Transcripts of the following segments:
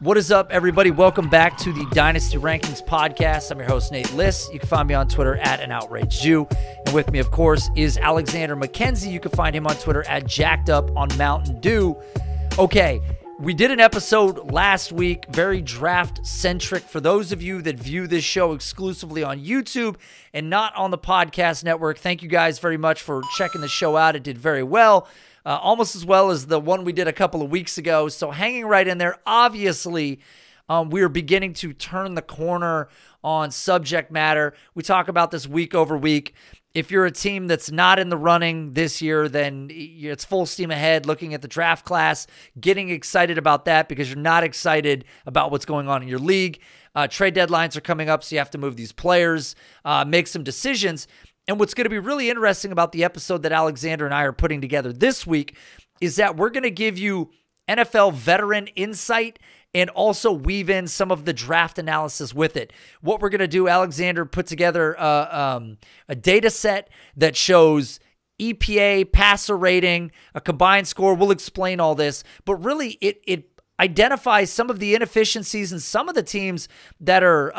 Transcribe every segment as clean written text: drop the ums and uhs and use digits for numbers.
What is up, everybody? Welcome back to the Dynasty Rankings podcast. I'm your host, Nate Liss. You can find me on Twitter at @AnOutrageJew. And with me, of course, is Alexander MacKenzie. You can find him on Twitter at JackedUpOnMountainDew. Okay, we did an episode last week, very draft-centric. For those of you that view this show exclusively on YouTube and not on the podcast network, thank you guys very much for checking the show out. It did very well. Almost as well as the one we did a couple of weeks ago. So hanging right in there. Obviously, we are beginning to turn the corner on subject matter. We talk about this week over week. If you're a team that's not in the running this year, then it's full steam ahead looking at the draft class, getting excited about that because you're not excited about what's going on in your league. Trade deadlines are coming up, so you have to move these players, make some decisions. And what's going to be really interesting about the episode that Alexander and I are putting together this week is that we're going to give you NFL veteran insight and also weave in some of the draft analysis with it. What we're going to do, Alexander put together a data set that shows EPA, passer rating, a combined score. We'll explain all this, but really it identifies some of the inefficiencies and some of the teams that are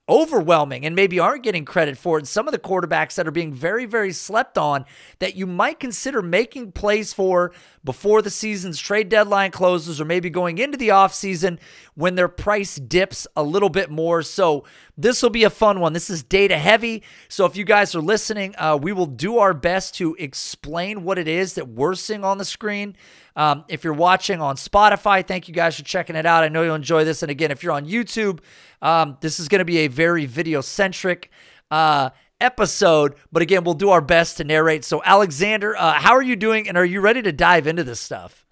overwhelming and maybe aren't getting credit for it. And some of the quarterbacks that are being very, very slept on that you might consider making plays for before the season's trade deadline closes or maybe going into the offseason when their price dips a little bit more. So this will be a fun one. This is data heavy. So if you guys are listening, we will do our best to explain what it is that we're seeing on the screen. If you're watching on Spotify, thank you guys for checking it out. I know you'll enjoy this. And again, if you're on YouTube, this is going to be a very video-centric episode. But again, we'll do our best to narrate. So Alexander, how are you doing? And are you ready to dive into this stuff?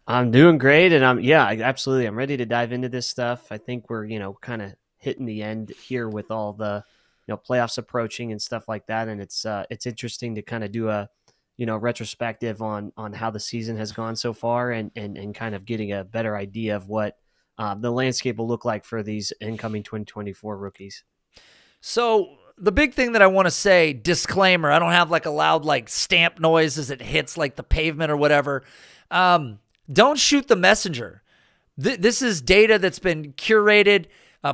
I'm doing great. And absolutely. I'm ready to dive into this stuff. I think we're, kind of hitting the end here with all the, playoffs approaching and stuff like that. And it's interesting to kind of do a, retrospective on how the season has gone so far and kind of getting a better idea of what the landscape will look like for these incoming 2024 rookies. So the big thing that I want to say, disclaimer, I don't have like a loud like stamp noise as it hits like the pavement or whatever. Don't shoot the messenger. This is data that's been curated,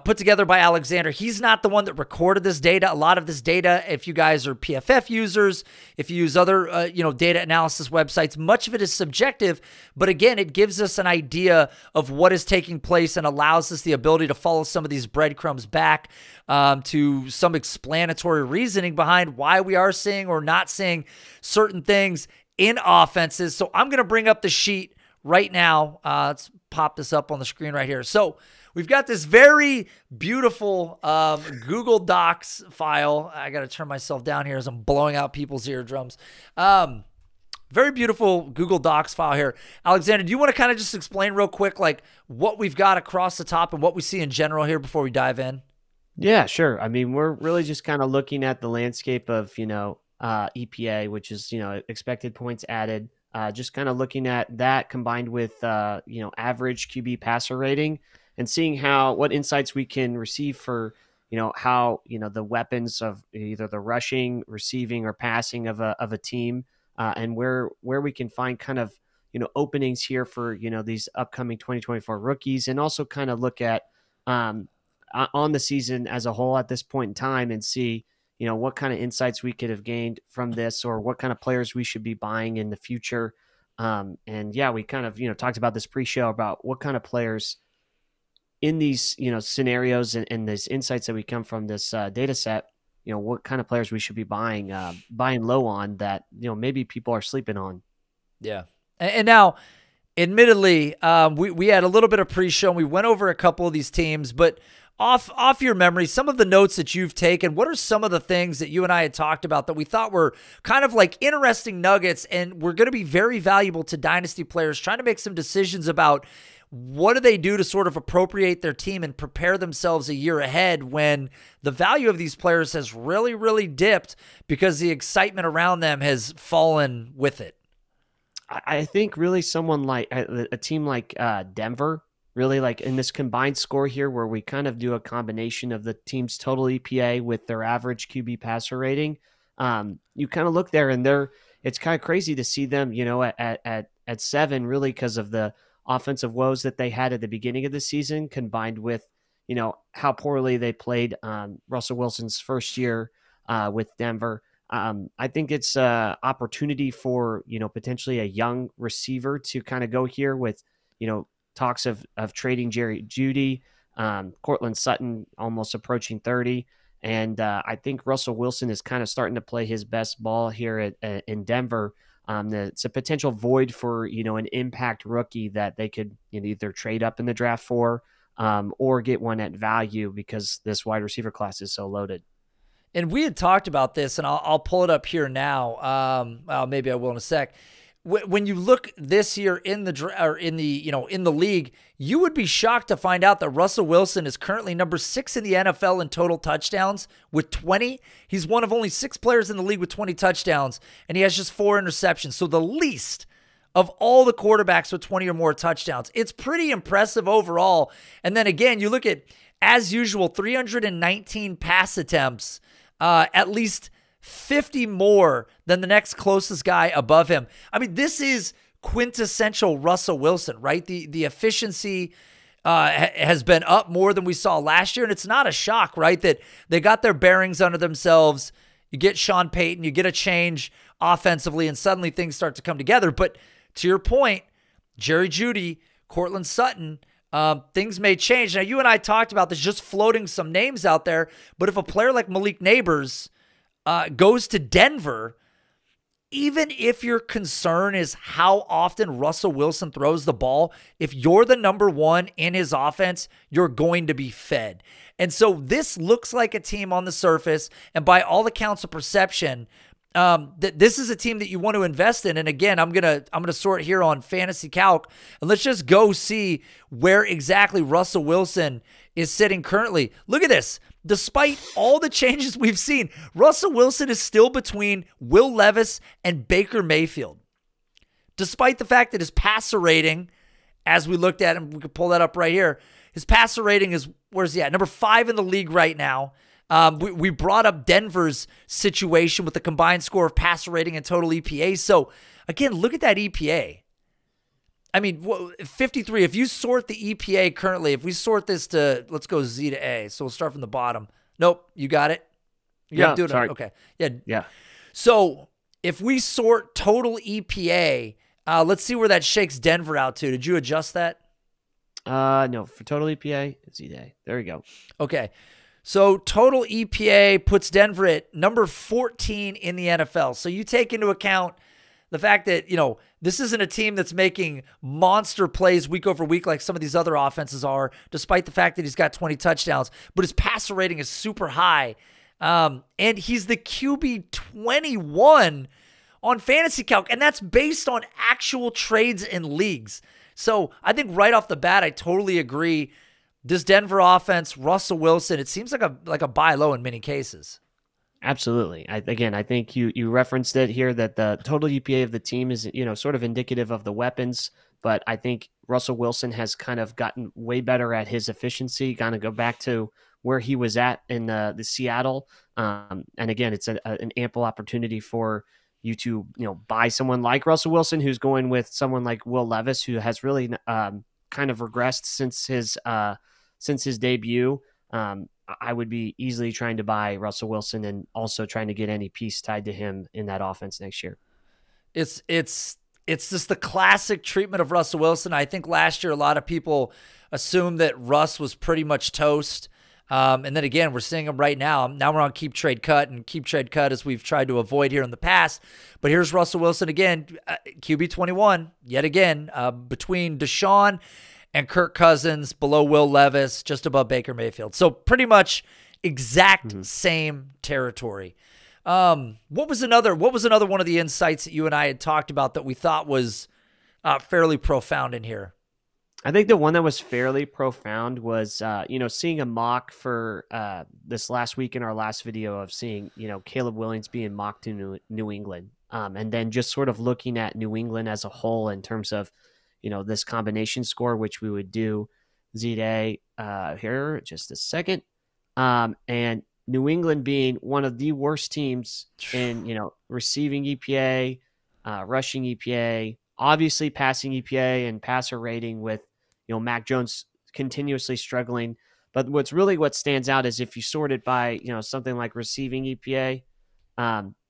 put together by Alexander. He's not the one that recorded this data. A lot of this data, if you guys are PFF users, if you use other, data analysis websites, much of it is subjective. But again, it gives us an idea of what is taking place and allows us the ability to follow some of these breadcrumbs back to some explanatory reasoning behind why we are seeing or not seeing certain things in offenses. So I'm going to bring up the sheet right now. Let's pop this up on the screen right here. So we've got this very beautiful Google Docs file. I got to turn myself down here as I'm blowing out people's eardrums. Very beautiful Google Docs file here. Alexander, do you want to kind of just explain real quick like what we've got across the top and what we see in general here before we dive in? Yeah, sure. I mean, we're really just kind of looking at the landscape of, EPA, which is, expected points added. Just kind of looking at that combined with, average QB passer rating and seeing what insights we can receive for, how, the weapons of either the rushing, receiving, or passing of a team, and where we can find kind of, openings here for, these upcoming 2024 rookies, and also kind of look at on the season as a whole at this point in time and see, what kind of insights we could have gained from this or what kind of players we should be buying in the future. We kind of, talked about this pre-show about what kind of players in these, scenarios and these insights that we come from this data set, what kind of players we should be buying low on that, maybe people are sleeping on. Yeah. And now, admittedly, we had a little bit of pre-show and we went over a couple of these teams, but off your memory, some of the notes that you've taken, what are some of the things that you and I had talked about that we thought were kind of like interesting nuggets and were going to be very valuable to dynasty players trying to make some decisions about what do they do to sort of appropriate their team and prepare themselves a year ahead when the value of these players has really, really dipped because the excitement around them has fallen with it? I think really someone like a team like Denver, really like in this combined score here where we kind of do a combination of the team's total EPA with their average QB passer rating. You kind of look there and it's kind of crazy to see them, at 7 really because of offensive woes that they had at the beginning of the season, combined with, how poorly they played Russell Wilson's first year with Denver. I think it's an opportunity for, potentially a young receiver to kind of go here with, talks of trading Jerry Jeudy, Cortland Sutton almost approaching 30. And I think Russell Wilson is kind of starting to play his best ball here in Denver. It's a potential void for, an impact rookie that they could either trade up in the draft for or get one at value because this wide receiver class is so loaded. And we had talked about this, and I'll pull it up here now. Well, maybe I will in a sec. When you look this year in the league, you would be shocked to find out that Russell Wilson is currently number 6 in the NFL in total touchdowns with 20. He's one of only 6 players in the league with 20 touchdowns, and he has just 4 interceptions. So the least of all the quarterbacks with 20 or more touchdowns. It's pretty impressive overall. And then again, you look at, as usual, 319 pass attempts, at least 50 more than the next closest guy above him. I mean, this is quintessential Russell Wilson, right? The efficiency has been up more than we saw last year, and it's not a shock, right, that they got their bearings under themselves. You get Sean Payton, you get a change offensively, and suddenly things start to come together. But to your point, Jerry Jeudy, Cortland Sutton, things may change. Now, you and I talked about this, just floating some names out there, but if a player like Malik Neighbors goes to Denver, even if your concern is how often Russell Wilson throws the ball, if you're the number 1 in his offense, you're going to be fed. And so this looks like a team on the surface, and by all accounts of perception, that this is a team that you want to invest in. And again, I'm gonna sort here on Fantasy Calc, and let's just go see where exactly Russell Wilson is sitting currently. Look at this. Despite all the changes we've seen, Russell Wilson is still between Will Levis and Baker Mayfield. Despite the fact that his passer rating, as we looked at him, we could pull that up right here, his passer rating is, where's he at? Number 5 in the league right now. We brought up Denver's situation with the combined score of passer rating and total EPA. So, again, look at that EPA. I mean, 53, if you sort the EPA currently, if we sort this to, let's go Z to A. So we'll start from the bottom. Nope, you got it? You have to do it. Sorry. Okay. Yeah. So if we sort total EPA, let's see where that shakes Denver out to. Did you adjust that? No, for total EPA, Z to A. There we go. Okay. So total EPA puts Denver at number 14 in the NFL. So you take into account the fact that, this isn't a team that's making monster plays week over week like some of these other offenses are, despite the fact that he's got 20 touchdowns, but his passer rating is super high. And he's the QB 21 on Fantasy Calc, and that's based on actual trades in leagues. So I think right off the bat, I totally agree. This Denver offense, Russell Wilson, it seems like a buy low in many cases. Absolutely. I think you referenced it here that the total EPA of the team is, sort of indicative of the weapons, but I think Russell Wilson has kind of gotten way better at his efficiency, kind of go back to where he was at in the Seattle. And again, it's an ample opportunity for you to, buy someone like Russell Wilson, who's going with someone like Will Levis, who has really kind of regressed since his debut. I would be easily trying to buy Russell Wilson and also trying to get any piece tied to him in that offense next year. It's just the classic treatment of Russell Wilson. I think last year a lot of people assumed that Russ was pretty much toast. And then again, we're seeing him right now. Now we're on keep, trade, cut, and keep, trade, cut as we've tried to avoid here in the past. But here's Russell Wilson again, QB 21, yet again, between Deshaun and Kirk Cousins, below Will Levis, just above Baker Mayfield. So pretty much exact same territory. What was another one of the insights that you and I had talked about that we thought was fairly profound in here? I think the one that was fairly profound was, seeing a mock for this last week in our last video of seeing, Caleb Williams being mocked to New England. And then just sort of looking at New England as a whole in terms of, this combination score, which we would do Z-Day here just a second. And New England being one of the worst teams in, receiving EPA, rushing EPA, obviously passing EPA and passer rating with, Mac Jones continuously struggling. But what stands out is if you sort it by, something like receiving EPA,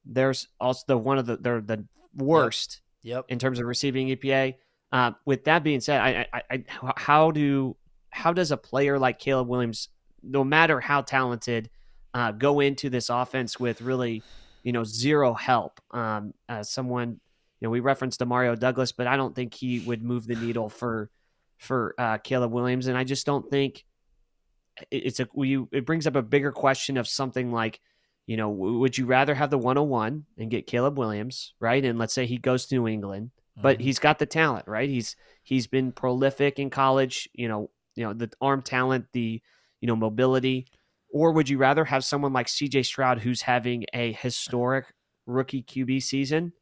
there's also they're the worst in terms of receiving EPA. With that being said, how does a player like Caleb Williams, no matter how talented, go into this offense with really, zero help? Someone, we referenced Mario Douglas, but I don't think he would move the needle for Caleb Williams, and I just don't think it brings up a bigger question of something like, would you rather have the 101 and get Caleb Williams, right? And let's say he goes to New England, but he's got the talent, right? He's been prolific in college, the arm talent, the mobility. Or would you rather have someone like CJ Stroud, who's having a historic rookie QB season?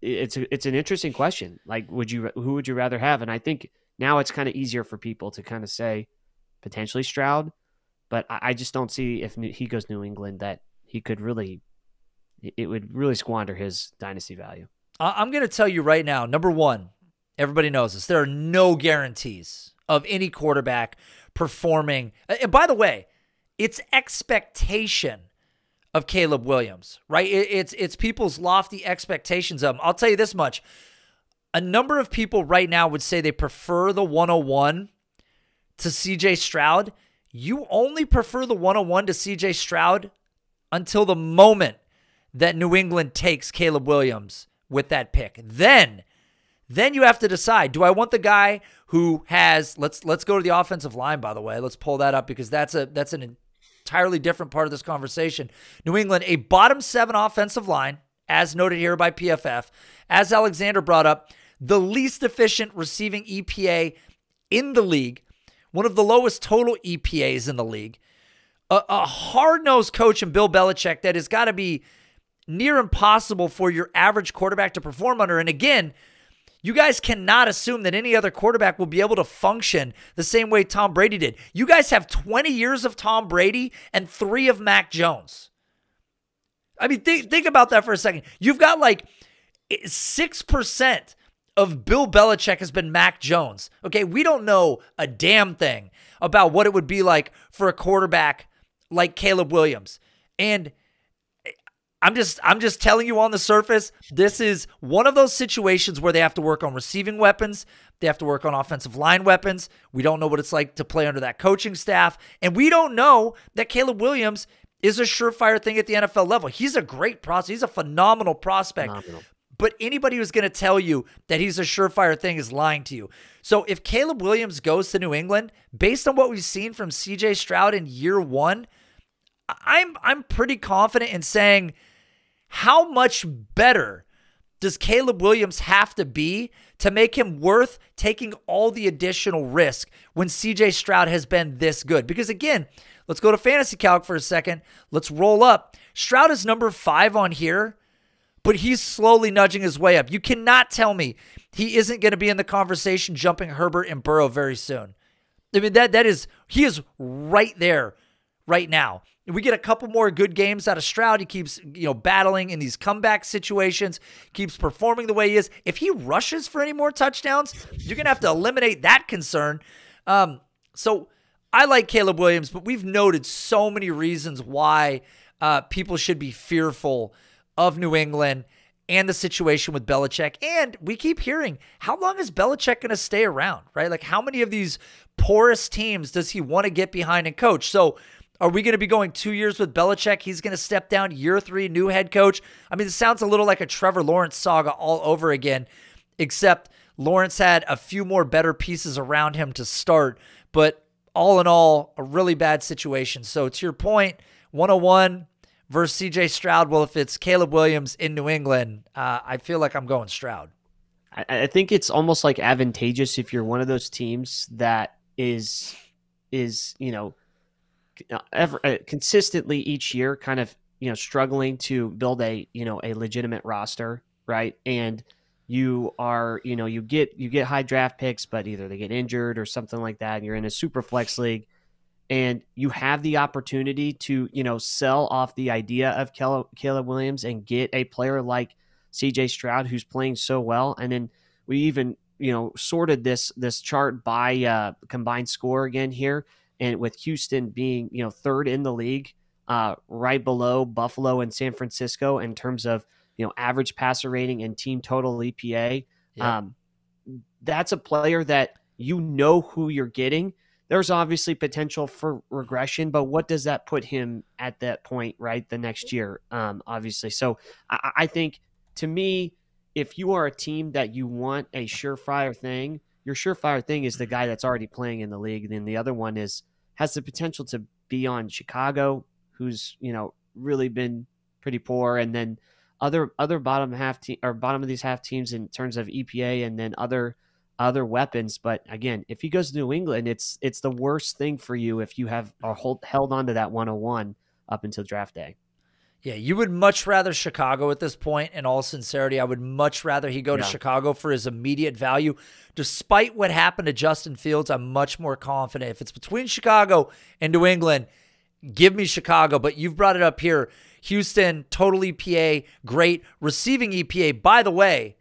It's an interesting question. Like, who would you rather have? And I think now it's kind of easier for people to kind of say potentially Stroud, but I just don't see if he goes New England that he could it would really squander his dynasty value. I'm going to tell you right now, number one, everybody knows this. There are no guarantees of any quarterback performing. And by the way, it's expectation of Caleb Williams, right? It's people's lofty expectations of him. I'll tell you this much. A number of people right now would say they prefer the 101 to CJ Stroud. You only prefer the 101 to CJ Stroud until the moment that New England takes Caleb Williams with that pick. Then you have to decide, do I want the guy who has, let's go to the offensive line, by the way. Let's pull that up because that's an entirely different part of this conversation. New England, a bottom 7 offensive line, as noted here by PFF. As Alexander brought up, the least efficient receiving EPA in the league, one of the lowest total EPAs in the league, a hard-nosed coach in Bill Belichick that has got to be near impossible for your average quarterback to perform under. And again, you guys cannot assume that any other quarterback will be able to function the same way Tom Brady did. You guys have 20 years of Tom Brady and 3 of Mac Jones. I mean, think about that for a second. You've got like 6% of Bill Belichick has been Mac Jones. Okay, we don't know a damn thing about what it would be like for a quarterback like Caleb Williams. And I'm just telling you on the surface, this is one of those situations where they have to work on receiving weapons. They have to work on offensive line weapons. We don't know what it's like to play under that coaching staff. And we don't know that Caleb Williams is a surefire thing at the NFL level. He's a great prospect. He's a phenomenal prospect. But anybody who's going to tell you that he's a surefire thing is lying to you. So if Caleb Williams goes to New England, based on what we've seen from CJ Stroud in year 1, I'm pretty confident in saying, how much better does Caleb Williams have to be to make him worth taking all the additional risk when CJ Stroud has been this good? Because again, let's go to Fantasy Calc for a second. Let's roll up. Stroud is number 5 on here, but he's slowly nudging his way up. You cannot tell me he isn't going to be in the conversation jumping Herbert and Burrow very soon. I mean, he is right there right now. We get a couple more good games out of Stroud. He keeps, battling in these comeback situations, keeps performing the way he is. If he rushes for any more touchdowns, you're going to have to eliminate that concern. So I like Caleb Williams, but we've noted so many reasons why people should be fearful of New England and the situation with Belichick. And we keep hearing, how long is Belichick going to stay around, right? Like, how many of these porous teams does he want to get behind and coach? So are we going to be going 2 years with Belichick? He's going to step down year 3, new head coach. I mean, it sounds a little like a Trevor Lawrence saga all over again, except Lawrence had a few more better pieces around him to start. But all in all, a really bad situation. So to your point, 101 versus CJ Stroud. Well, if it's Caleb Williams in New England, I feel like I'm going Stroud. I think it's almost like advantageous if you're one of those teams that is consistently each year kind of, struggling to build a legitimate roster, right? And you are, you get high draft picks, but either they get injured or something like that. And you're in a super flex league and you have the opportunity to, sell off the idea of Caleb Williams and get a player like CJ Stroud, who's playing so well. And then we even, sorted this chart by combined score again here. And with Houston being, third in the league, right below Buffalo and San Francisco in terms of, average passer rating and team total EPA. Yeah. That's a player that who you're getting. There's obviously potential for regression, but what does that put him at that point, right? The next year, obviously. So I think, to me, if you are a team that you want a surefire thing, your surefire thing is the guy that's already playing in the league. And then the other one has the potential to be on Chicago, who's, really been pretty poor. And then other bottom of these half teams in terms of EPA, and then other weapons. But again, if he goes to New England, it's the worst thing for you if you have held on to that 101 up until draft day. Yeah, you would much rather Chicago at this point. In all sincerity, I would much rather he go to Chicago for his immediate value. Despite what happened to Justin Fields, I'm much more confident. If it's between Chicago and New England, give me Chicago. But you've brought it up here. Houston, total EPA, great. Receiving EPA, by the way,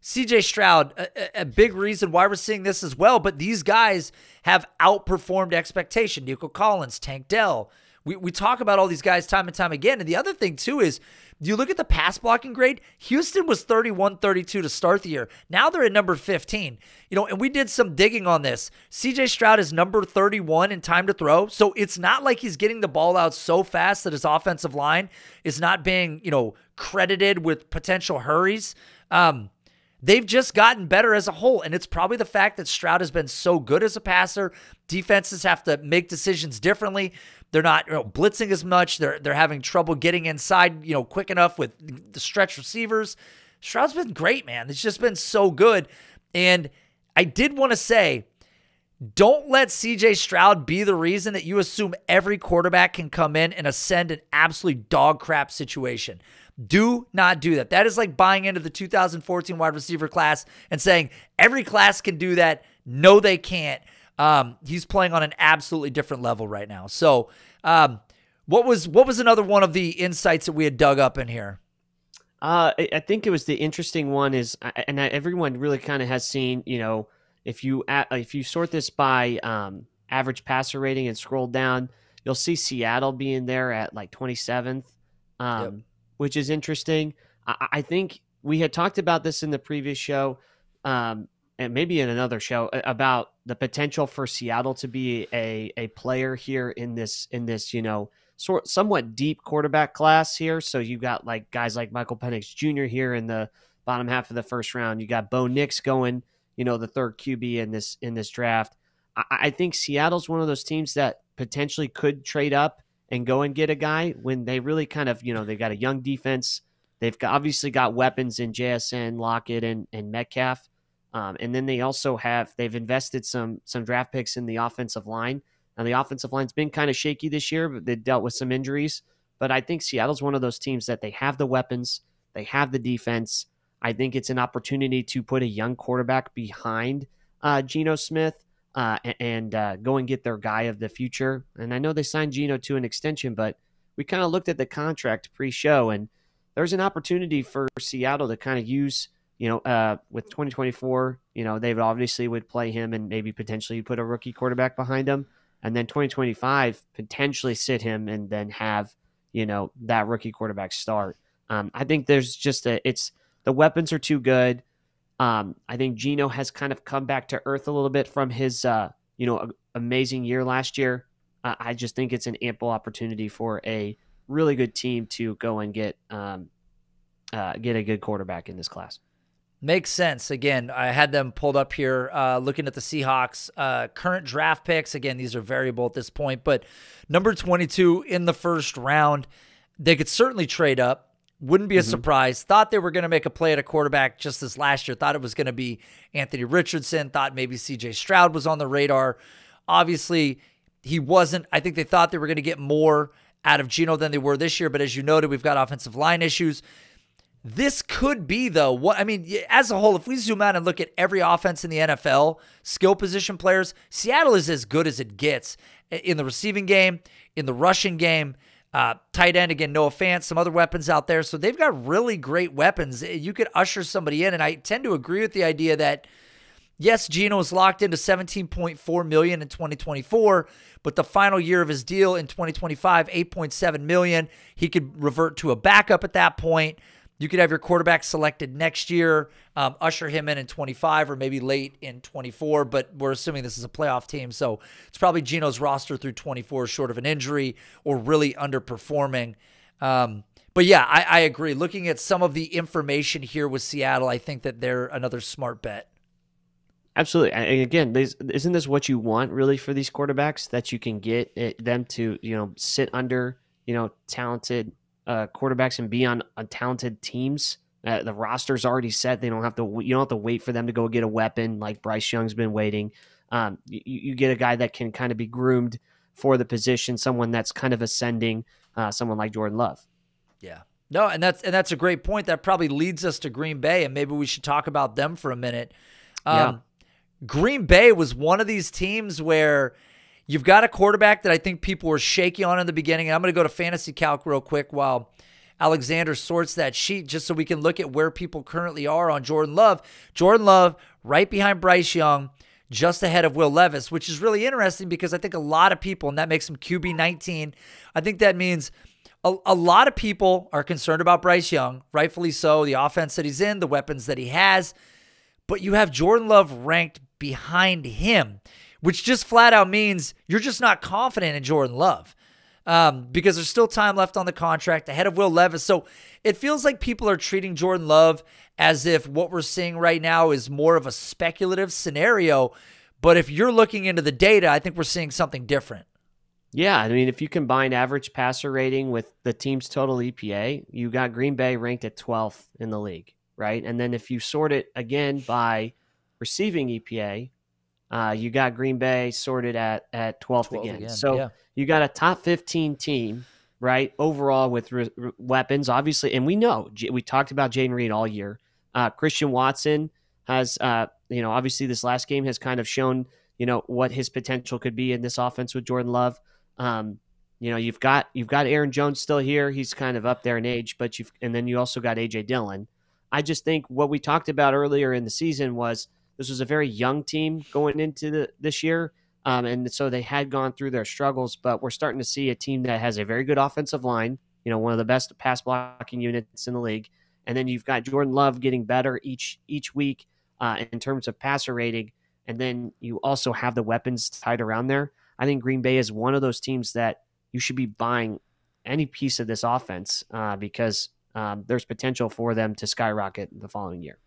CJ Stroud, a big reason why we're seeing this as well, but these guys have outperformed expectation. Nico Collins, Tank Dell. We talk about all these guys time and time again. And the other thing, too, is you look at the pass blocking grade, Houston was 31-32 to start the year. Now they're at number 15. And we did some digging on this. CJ Stroud is number 31 in time to throw. So it's not like he's getting the ball out so fast that his offensive line is not being, credited with potential hurries. They've just gotten better as a whole, and it's probably the fact that Stroud has been so good as a passer. Defenses have to make decisions differently. They're not blitzing as much. They're having trouble getting inside, quick enough with the stretch receivers. Stroud's been great, man. It's just been so good. And I did want to say, don't let CJ Stroud be the reason that you assume every quarterback can come in and ascend an absolutely dog crap situation. Do not do that. That is like buying into the 2014 wide receiver class and saying every class can do that. No, they can't. He's playing on an absolutely different level right now. So what was another one of the insights that we had dug up in here? I think it was the interesting one is, and everyone really kind of has seen, if you sort this by average passer rating and scroll down, you'll see Seattle being there at like 27th. Yep. Which is interesting. I think we had talked about this in the previous show, and maybe in another show, about the potential for Seattle to be a player here in this somewhat deep quarterback class here. So you got like guys like Michael Penix Jr. here in the bottom half of the first round. You got Bo Nix going, the third QB in this draft. I think Seattle's one of those teams that potentially could trade up and go and get a guy when they really kind of, they got a young defense. They've obviously got weapons in JSN, Lockett, and Metcalf. And then they've invested some draft picks in the offensive line. Now, the offensive line's been kind of shaky this year, but they dealt with some injuries. But I think Seattle's one of those teams that they have the weapons, they have the defense. I think it's an opportunity to put a young quarterback behind Geno Smith. And go and get their guy of the future. And I know they signed Geno to an extension, but we kind of looked at the contract pre-show, and there's an opportunity for Seattle to kind of use, with 2024, they obviously would play him and maybe potentially put a rookie quarterback behind him. And then 2025, potentially sit him and then have, that rookie quarterback start. I think there's just the weapons are too good. I think Geno has kind of come back to earth a little bit from his, amazing year last year. I just think it's an ample opportunity for a really good team to go and get a good quarterback in this class. Makes sense. Again, I had them pulled up here looking at the Seahawks current draft picks. Again, these are variable at this point, but number 22 in the first round, they could certainly trade up. Wouldn't be a surprise. Thought they were going to make a play at a quarterback just this last year. Thought it was going to be Anthony Richardson. Thought maybe CJ Stroud was on the radar. Obviously, he wasn't. I think they thought they were going to get more out of Geno than they were this year. But as you noted, we've got offensive line issues. This could be, though, as a whole, if we zoom out and look at every offense in the NFL, skill position players, Seattle is as good as it gets in the receiving game, in the rushing game. Tight end, again, Noah Fant, some other weapons out there. So they've got really great weapons. You could usher somebody in, and I tend to agree with the idea that, yes, Geno is locked into $17.4 million in 2024, but the final year of his deal in 2025, $8.7 million. He could revert to a backup at that point. You could have your quarterback selected next year, usher him in 25 or maybe late in 24, but we're assuming this is a playoff team, so it's probably Geno's roster through 24 short of an injury or really underperforming. But yeah, I agree. Looking at some of the information here with Seattle, I think that they're another smart bet. Absolutely. And again, isn't this what you want really for these quarterbacks, that you can get them to, sit under, talented quarterbacks and be on talented teams? The roster's already set. You don't have to wait for them to go get a weapon like Bryce Young's been waiting. You get a guy that can kind of be groomed for the position, someone that's kind of ascending, someone like Jordan Love. Yeah. No, and that's a great point. That probably leads us to Green Bay, and maybe we should talk about them for a minute. Green Bay was one of these teams where you've got a quarterback that I think people were shaky on in the beginning. And I'm going to go to Fantasy Calc real quick while Alexander sorts that sheet, just so we can look at where people currently are on Jordan Love. Jordan Love right behind Bryce Young, just ahead of Will Levis, which is really interesting because I think a lot of people, and that makes him QB 19, I think that means a lot of people are concerned about Bryce Young, rightfully so, the offense that he's in, the weapons that he has. But you have Jordan Love ranked behind him, which just flat out means you're just not confident in Jordan Love because there's still time left on the contract, ahead of Will Levis. So it feels like people are treating Jordan Love as if what we're seeing right now is more of a speculative scenario. But if you're looking into the data, I think we're seeing something different. Yeah, I mean, if you combine average passer rating with the team's total EPA, you got Green Bay ranked at 12th in the league, right? And then if you sort it again by receiving EPA, you got Green Bay sorted at 12th again. So yeah, you got a top 15 team, right, overall with weapons, obviously. And we know, we talked about Jayden Reed all year. Christian Watson has, obviously this last game has kind of shown, what his potential could be in this offense with Jordan Love. You've got Aaron Jones still here. He's kind of up there in age, and then you also got AJ Dillon. I just think what we talked about earlier in the season was this was a very young team going into this year. And so they had gone through their struggles, but we're starting to see a team that has a very good offensive line, one of the best pass blocking units in the league. And then you've got Jordan Love getting better each week in terms of passer rating. And then you also have the weapons tied around there. I think Green Bay is one of those teams that you should be buying any piece of this offense because there's potential for them to skyrocket the following year.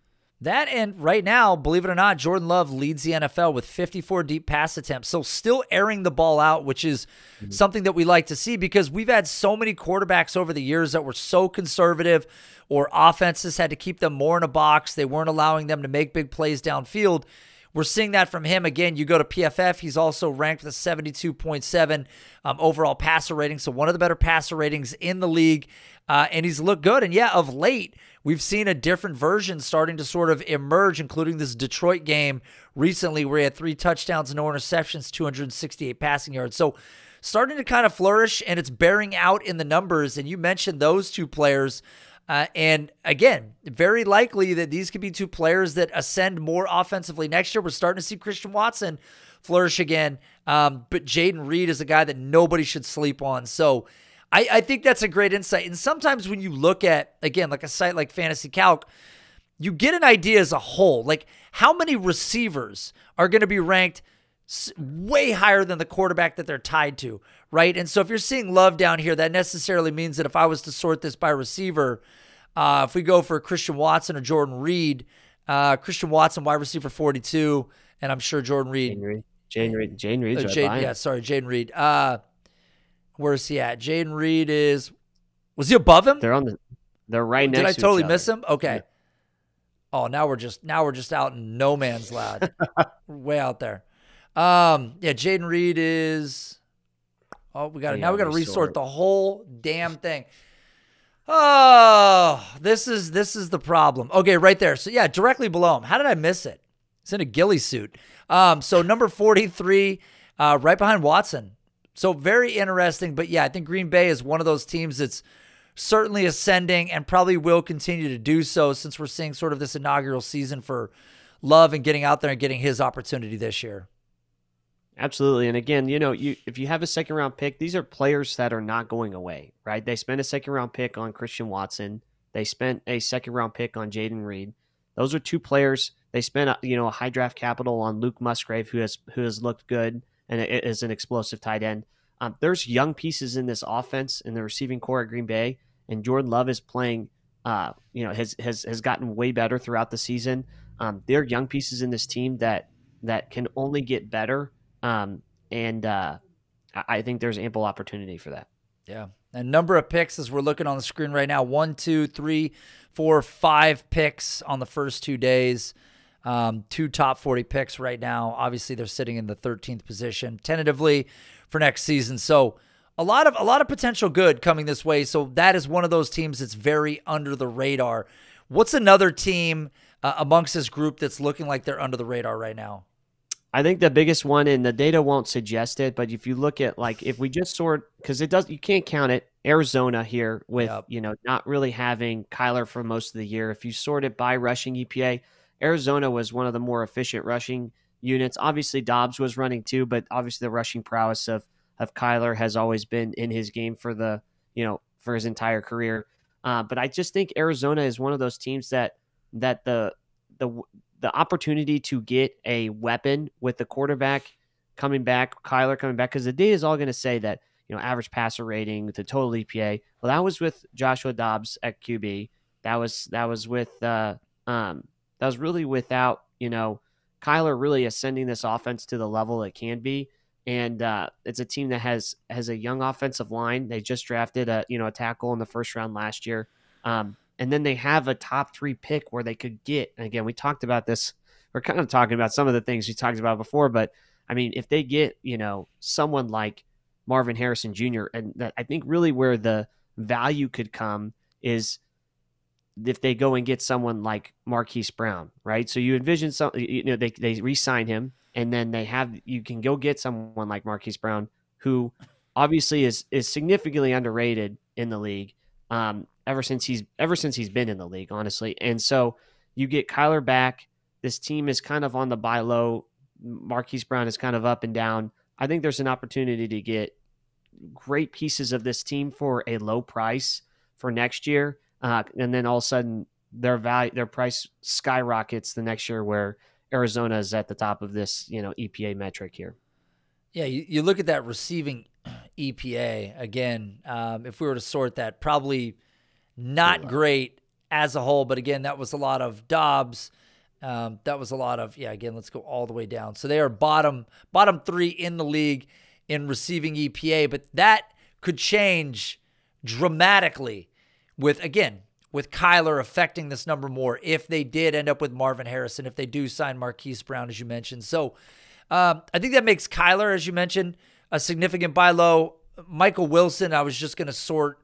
That, and right now, believe it or not, Jordan Love leads the NFL with 54 deep pass attempts. So still airing the ball out, which is something that we like to see because we've had so many quarterbacks over the years that were so conservative, or offenses had to keep them more in a box. They weren't allowing them to make big plays downfield. We're seeing that from him. Again, you go to PFF, he's also ranked with a 72.7 overall passer rating, so one of the better passer ratings in the league, and he's looked good. And yeah, of late, we've seen a different version starting to sort of emerge, including this Detroit game recently where he had 3 touchdowns, no interceptions, 268 passing yards. So starting to kind of flourish, and it's bearing out in the numbers. And you mentioned those two players. And again, very likely that these could be two players that ascend more offensively next year. We're starting to see Christian Watson flourish again. But Jayden Reed is a guy that nobody should sleep on. So I think that's a great insight. And sometimes when you look at, again, like a site like Fantasy Calc, you get an idea as a whole, like how many receivers are going to be ranked way higher than the quarterback that they're tied to, right? And so if you're seeing Love down here, that necessarily means that if I was to sort this by receiver, if we go for Christian Watson or Jordan Reed, Christian Watson, wide receiver 42, and I'm sure Jordan Reed. Jayden Reed's Jayden Reed. Where is he at? Jayden Reed was he above him? They're right next to each other. Did I totally miss him? Okay. Yeah. Oh, now we're just out in no man's land. We're way out there. Jayden Reed is. Oh, we got to resort the whole damn thing. Oh, this is the problem. Okay, right there. So yeah, directly below him. How did I miss it? It's in a ghillie suit. So number 43, right behind Watson. So very interesting. But yeah, I think Green Bay is one of those teams that's certainly ascending and probably will continue to do so since we're seeing sort of this inaugural season for Love and getting out there and getting his opportunity this year. Absolutely. And again, if you have a second round pick, these are players that are not going away, right? They spent a second round pick on Christian Watson. They spent a second round pick on Jaden Reed. Those are two players. They spent a high draft capital on Luke Musgrave, who has looked good and is an explosive tight end. There's young pieces in this offense in the receiving core at Green Bay, and Jordan Love is playing. Has gotten way better throughout the season. There are young pieces in this team that can only get better, and I think there's ample opportunity for that. Yeah. And number of picks as we're looking on the screen right now, 1, 2, 3, 4, 5 picks on the first 2 days. 2 top 40 picks right now. Obviously, they're sitting in the 13th position tentatively for next season. So a lot of potential good coming this way. So that is one of those teams that's very under the radar. What's another team amongst this group that's looking like they're under the radar right now? I think the biggest one, and the data won't suggest it, but if you look at, like, if we just sort, because you can't count it, Arizona here with, not really having Kyler for most of the year. If you sort it by rushing EPA, Arizona was one of the more efficient rushing units. Obviously, Dobbs was running too, but obviously the rushing prowess of Kyler has always been in his game for for his entire career. But I just think Arizona is one of those teams that the opportunity to get a weapon with the quarterback coming back, Kyler coming back, because the data is all going to say that, average passer rating, the total EPA. Well, that was with Joshua Dobbs at QB. That was really without, Kyler really ascending this offense to the level it can be. And it's a team that has a young offensive line. They just drafted a tackle in the first round last year. And then they have a top 3 pick where they could get, and again, we talked about this. We're kind of talking about some of the things we talked about before, but I mean, if they get, someone like Marvin Harrison Jr., and that, I think really where the value could come is if they go and get someone like Marquise Brown, right? So you envision they re-sign him, and then you can go get someone like Marquise Brown, who obviously is significantly underrated in the league. Ever since he's been in the league, honestly. And so you get Kyler back. This team is kind of on the buy low. Marquise Brown is kind of up and down. I think there's an opportunity to get great pieces of this team for a low price for next year. And then all of a sudden their price skyrockets the next year, where Arizona is at the top of this, EPA metric here. Yeah. You look at that receiving EPA again. If we were to sort that, probably not great as a whole, but again, that was a lot of Dobbs. That was a lot of, again, let's go all the way down. So they are bottom 3 in the league in receiving EPA, but that could change dramatically with Kyler affecting this number more if they did end up with Marvin Harrison, if they do sign Marquise Brown, as you mentioned. So I think that makes Kyler, as you mentioned, a significant buy low. Michael Wilson, I was just going to sort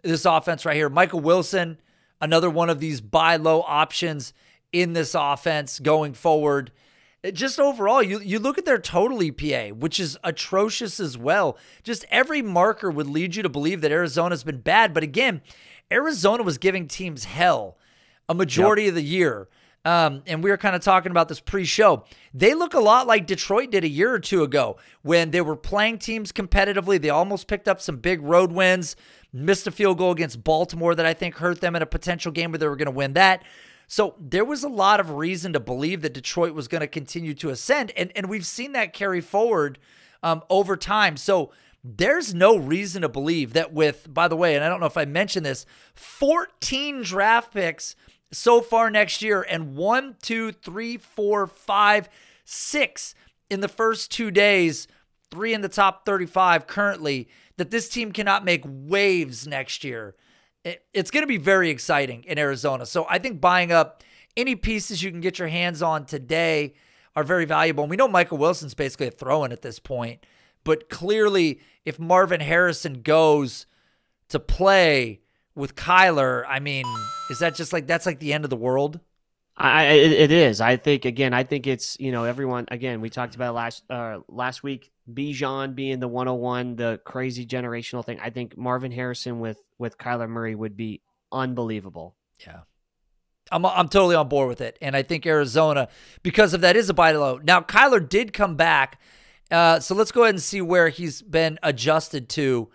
this offense right here. Michael Wilson, another one of these buy low options in this offense going forward. Just overall, you look at their total EPA, which is atrocious as well. Just every marker would lead you to believe that Arizona's been bad. But again, Arizona was giving teams hell a majority of the year. And we were kind of talking about this pre-show. They look a lot like Detroit did a year or two ago when they were playing teams competitively. They almost picked up some big road wins, missed a field goal against Baltimore that I think hurt them in a potential game where they were going to win that. So there was a lot of reason to believe that Detroit was going to continue to ascend, and we've seen that carry forward over time. So there's no reason to believe that with, by the way, and I don't know if I mentioned this, 14 draft picks so far next year, and 1, 2, 3, 4, 5, 6 in the first 2 days, 3 in the top 35 currently, that this team cannot make waves next year. It's going to be very exciting in Arizona. So I think buying up any pieces you can get your hands on today are very valuable. And we know Michael Wilson's basically a throw-in at this point. But clearly, if Marvin Harrison goes to play with Kyler, I mean, is that just like, that's like the end of the world? It is. I think it's, everyone, again, we talked about last week, Bijan being the 101, the crazy generational thing. I think Marvin Harrison with Kyler Murray would be unbelievable. Yeah. I'm totally on board with it. And I think Arizona, because of that, is a buy low. Now, Kyler did come back. So let's go ahead and see where he's been adjusted to.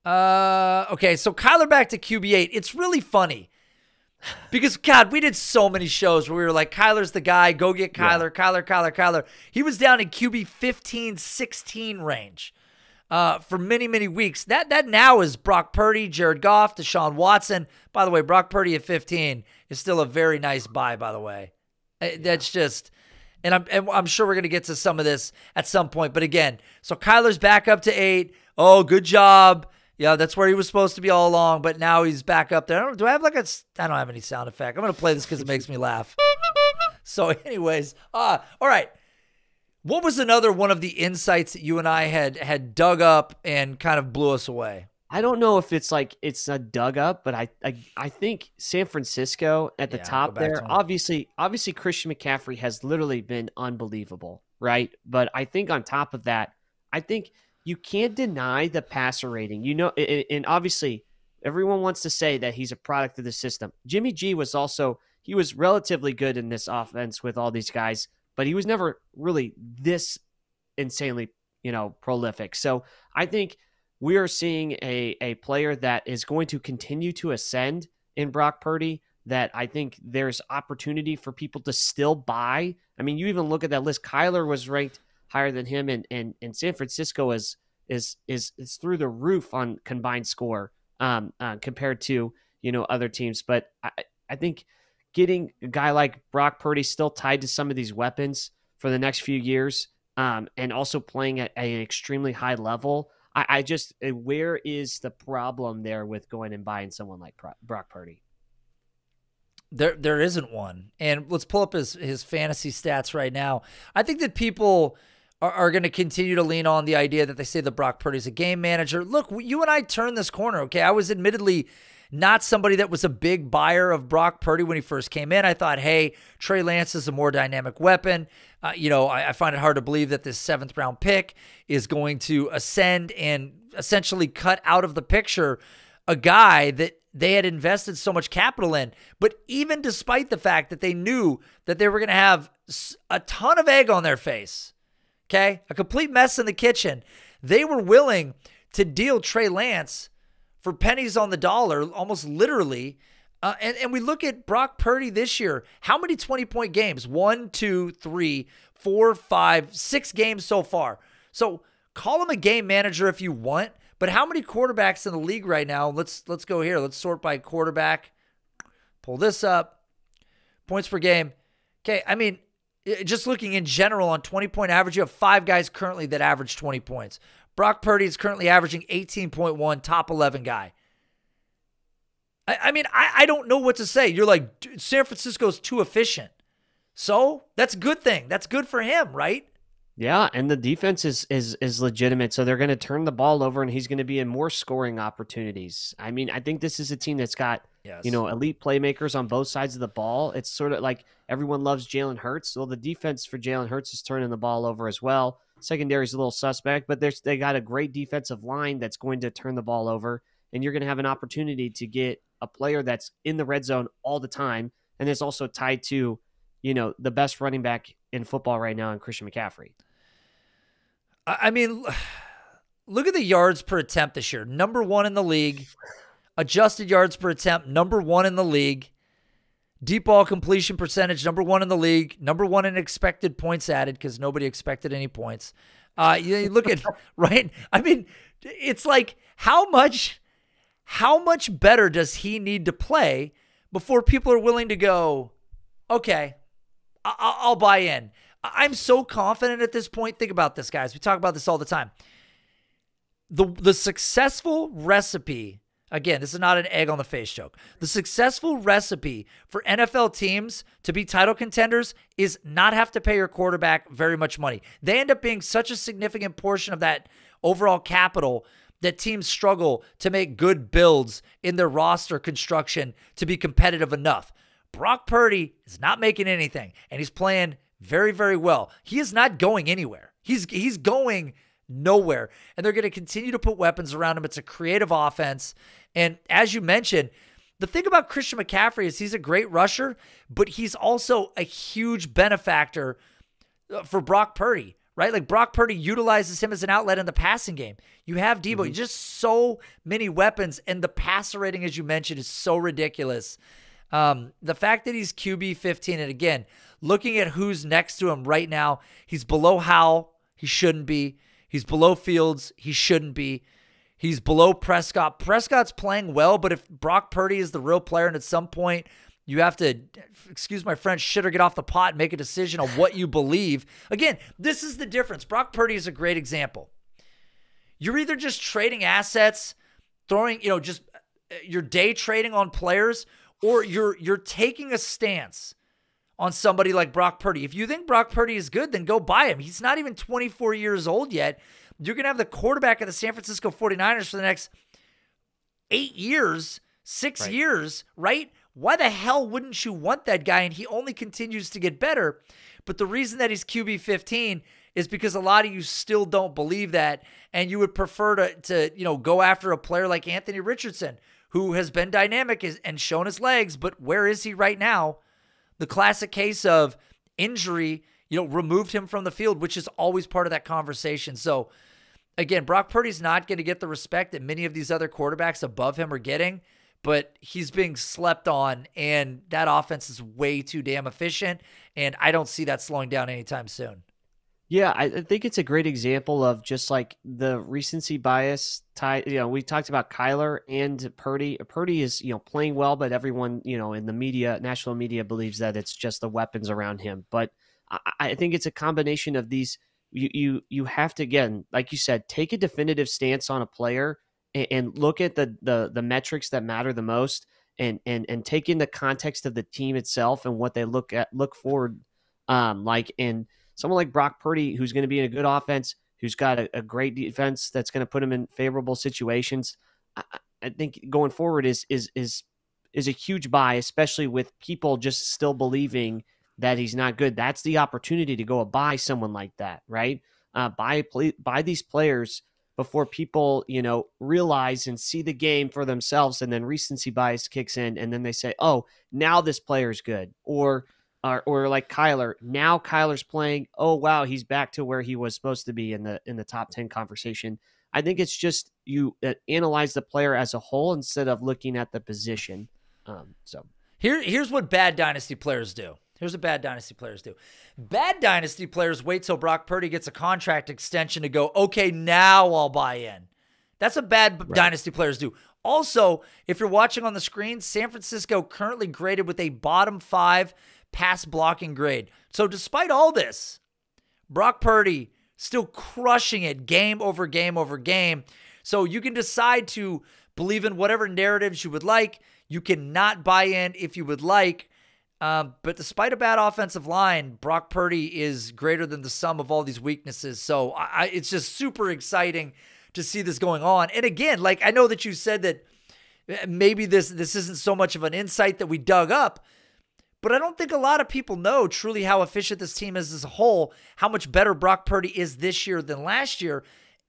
Okay, so Kyler back to QB8. It's really funny because, God, we did so many shows where we were like, Kyler's the guy. Go get Kyler, yeah. Kyler. He was down in QB 15, 16 range for many, many weeks. That now is Brock Purdy, Jared Goff, Deshaun Watson. By the way, Brock Purdy at 15 is still a very nice buy, by the way. That's just... And I'm sure we're going to get to some of this at some point. But again, so Kyler's back up to 8. Oh, good job. Yeah, that's where he was supposed to be all along. But now he's back up there. Do I have I don't have any sound effect. I'm going to play this because it makes me laugh. So anyways, all right. What was another one of the insights that you and I had dug up and kind of blew us away? I don't know if it's a dug up, but I think San Francisco at the top there, obviously Christian McCaffrey has literally been unbelievable, right? But I think on top of that, I think you can't deny the passer rating. And obviously everyone wants to say that he's a product of the system. Jimmy G was relatively good in this offense with all these guys, but he was never really this insanely, prolific. So I think we are seeing a player that is going to continue to ascend in Brock Purdy, that I think there's opportunity for people to still buy. I mean, you even look at that list. Kyler was ranked higher than him, and San Francisco is through the roof on combined score compared to, other teams. But I think getting a guy like Brock Purdy still tied to some of these weapons for the next few years, and also playing at an extremely high level, where is the problem there with going and buying someone like Brock Purdy? There isn't one. And let's pull up his fantasy stats right now. I think that people are going to continue to lean on the idea that they say that Brock Purdy's a game manager. Look, you and I turned this corner, okay? I was admittedly not somebody that was a big buyer of Brock Purdy when he first came in. I thought, hey, Trey Lance is a more dynamic weapon. I find it hard to believe that this 7th-round pick is going to ascend and essentially cut out of the picture a guy that they had invested so much capital in. But even despite the fact that they knew that they were going to have a ton of egg on their face, okay, a complete mess in the kitchen, they were willing to deal Trey Lance for pennies on the dollar, almost literally. And we look at Brock Purdy this year. How many 20-point games? 1, 2, 3, 4, 5, 6 games so far. So call him a game manager if you want, but how many quarterbacks in the league right now? Let's go here. Let's sort by quarterback. Pull this up. Points per game. Okay, I mean, just looking in general on 20-point average, you have 5 guys currently that average 20 points. Brock Purdy is currently averaging 18.1, top 11 guy. I mean, I don't know what to say. You're like, San Francisco's too efficient. So that's a good thing. That's good for him, right? Yeah, and the defense is legitimate. So they're going to turn the ball over, and he's going to be in more scoring opportunities. I mean, I think this is a team that's got, elite playmakers on both sides of the ball. It's sort of like everyone loves Jalen Hurts. Well, the defense for Jalen Hurts is turning the ball over as well. Secondary is a little suspect, but they got a great defensive line that's going to turn the ball over, and you're going to have an opportunity to get a player that's in the red zone all the time, and is also tied to, the best running back in football right now in Christian McCaffrey. I mean, look at the yards per attempt this year. Number 1 in the league. Adjusted yards per attempt, number 1 in the league. Deep ball completion percentage, number 1 in the league. Number 1 in expected points added, because nobody expected any points. You look at, right? I mean, it's like, how much better does he need to play before people are willing to go, okay, I'll buy in? I'm so confident at this point. Think about this, guys. We talk about this all the time. The successful recipe, again, this is not an egg on the face joke. The successful recipe for NFL teams to be title contenders is not have to pay your quarterback very much money. They end up being such a significant portion of that overall capital that teams struggle to make good builds in their roster construction to be competitive enough. Brock Purdy is not making anything, and he's playing very, very well. He is not going anywhere. He's going nowhere, and they're going to continue to put weapons around him. It's a creative offense, and as you mentioned, the thing about Christian McCaffrey is he's a great rusher, but he's also a huge benefactor for Brock Purdy, right? Like Brock Purdy utilizes him as an outlet in the passing game. You have Debo, just so many weapons, and the passer rating, as you mentioned, is so ridiculous. The fact that he's QB 15, and again, looking at who's next to him right now, he's below Howell. He shouldn't be. He's below Fields. He shouldn't be. He's below Prescott. Prescott's playing well, but if Brock Purdy is the real player and at some point you have to, excuse my French, shit or get off the pot and make a decision on what you believe. Again, this is the difference. Brock Purdy is a great example. You're either just trading assets, throwing, just you're day trading on players, or you're taking a stance on somebody like Brock Purdy. If you think Brock Purdy is good, then go buy him. He's not even 24 years old yet. You're going to have the quarterback of the San Francisco 49ers for the next 8 years, 6 years, right? Why the hell wouldn't you want that guy? And he only continues to get better. But the reason that he's QB 15 is because a lot of you still don't believe that, and you would prefer to go after a player like Anthony Richardson, who has been dynamic and shown his legs, but where is he right now? The classic case of injury, removed him from the field, which is always part of that conversation. So, again, Brock Purdy's not going to get the respect that many of these other quarterbacks above him are getting, but he's being slept on, and that offense is way too damn efficient, and I don't see that slowing down anytime soon. Yeah, I think it's a great example of just like the recency bias. We talked about Kyler and Purdy. Purdy is, playing well, but everyone, in the media, national media believes that it's just the weapons around him. But I think it's a combination of these. You have to, again, like you said, take a definitive stance on a player and look at the metrics that matter the most, and take in the context of the team itself and what they look forward and someone like Brock Purdy, who's going to be in a good offense, who's got a great defense that's going to put him in favorable situations. I think going forward is a huge buy, especially with people just still believing that he's not good. That's the opportunity to go buy someone like that, right? Buy these players before people, realize and see the game for themselves, and then recency bias kicks in, and then they say, "Oh, now this player's good," or like Kyler. Now Kyler's playing. Oh wow, he's back to where he was supposed to be in the top 10 conversation. I think it's just you analyze the player as a whole instead of looking at the position. Here's what bad dynasty players do. Bad dynasty players wait till Brock Purdy gets a contract extension to go, okay, now I'll buy in. That's what bad dynasty players do. Also, if you're watching on the screen, San Francisco currently graded with a bottom 5 pass blocking grade. So despite all this, Brock Purdy still crushing it game over game over game. So you can decide to believe in whatever narratives you would like. You cannot buy in if you would like. But despite a bad offensive line, Brock Purdy is greater than the sum of all these weaknesses. So it's just super exciting to see this going on. And again, like I know that you said that maybe this isn't so much of an insight that we dug up, but I don't think a lot of people know truly how efficient this team is as a whole, how much better Brock Purdy is this year than last year.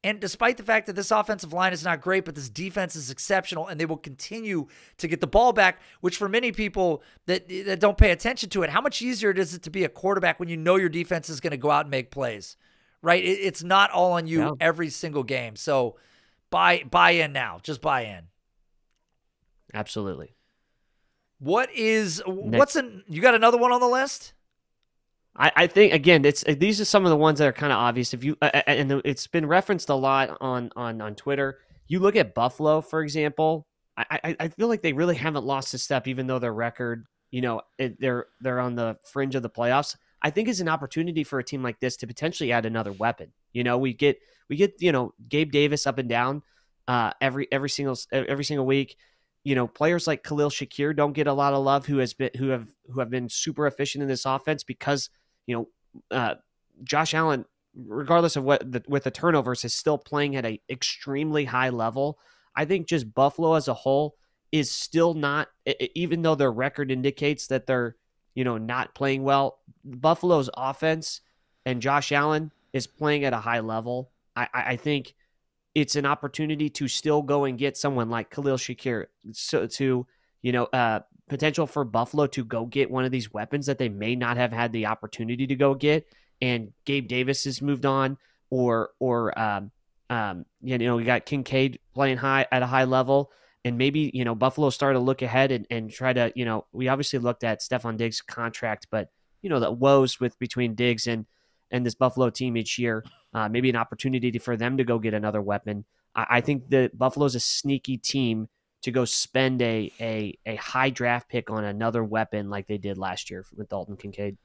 And despite the fact that this offensive line is not great, but this defense is exceptional, and they will continue to get the ball back, which for many people that don't pay attention to it, how much easier it is to be a quarterback when you know your defense is going to go out and make plays, right? It's not all on you every single game. So buy in now. Just buy in. Absolutely. You got another one on the list? I think, again, these are some of the ones that are kind of obvious. If you and it's been referenced a lot on Twitter. You look at Buffalo, for example. I feel like they really haven't lost a step, even though their record, they're on the fringe of the playoffs. I think is an opportunity for a team like this to potentially add another weapon. We get Gabe Davis up and down every single week. Players like Khalil Shakir don't get a lot of love, who have been super efficient in this offense because Josh Allen, regardless of with the turnovers, is still playing at an extremely high level. I think just Buffalo as a whole is still not, even though their record indicates that they're, not playing well, Buffalo's offense and Josh Allen is playing at a high level. I think it's an opportunity to still go and get someone like Khalil Shakir, potential for Buffalo to go get one of these weapons that they may not have had the opportunity to go get. And Gabe Davis has moved on, or we got Kincaid playing at a high level. And maybe, Buffalo started to look ahead and try to, we obviously looked at Stephon Diggs' contract, but, the woes between Diggs and this Buffalo team each year, maybe an opportunity for them to go get another weapon. I think that Buffalo's a sneaky team to go spend a high draft pick on another weapon like they did last year with Dalton Kincaid.